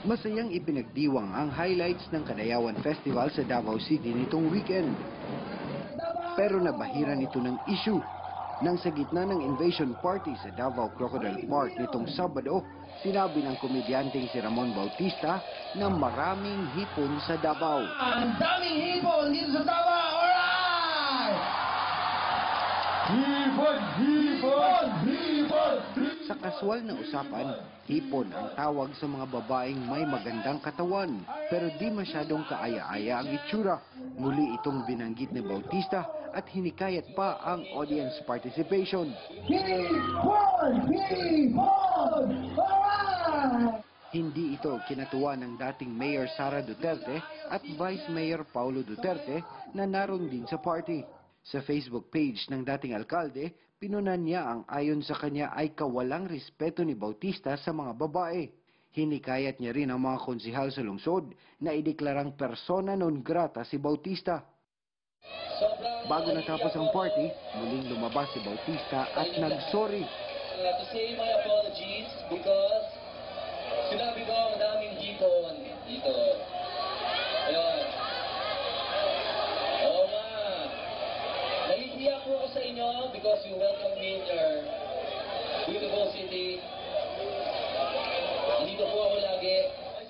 Masayang ipinagdiwang ang highlights ng Kadayawan Festival sa Davao City nitong weekend. Pero nabahiran ito ng issue nang sa gitna ng invasion party sa Davao Crocodile Park nitong Sabado, sinabi ng komedyanteng si Ramon Bautista na maraming hipon sa Davao. Ang daming hipon dito sa Davao! Alright! Hipon! Hipon! Hipon! Sa kaswal na usapan, hipon ang tawag sa mga babaeng may magandang katawan pero di masyadong kaaya-aya ang itsura. Muli itong binanggit ni Bautista at hinikayat pa ang audience participation. Hipon! Hipon! Alright! Hindi ito kinatuwa ng dating Mayor Sara Duterte at Vice Mayor Paulo Duterte na naroon din sa party. Sa Facebook page ng dating alkalde, pinunan niya ang ayon sa kanya ay kawalang respeto ni Bautista sa mga babae. Hinikayat niya rin ang mga konsihal sa lungsod na ideklarang persona non grata si Bautista. Bago natapos ang party, muling lumabas si Bautista at nagsorry. To say my apologies because sinabi ko ang daming hipon dito. Ayun. Oo nga. Nahihiya po ako sa inyo because you welcome me in your beautiful city. Nandito po ako lagi.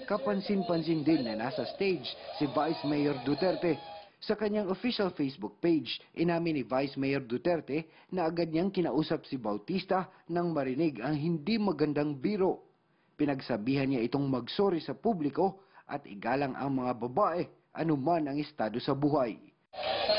Kapansin-pansin din na nasa stage si Vice Mayor Duterte. Sa kanyang official Facebook page, inamin ni Vice Mayor Duterte na agad niyang kinausap si Bautista nang marinig ang hindi magandang biro. Pinagsabihan niya itong magsorry sa publiko at igalang ang mga babae anuman ang estado sa buhay. Sa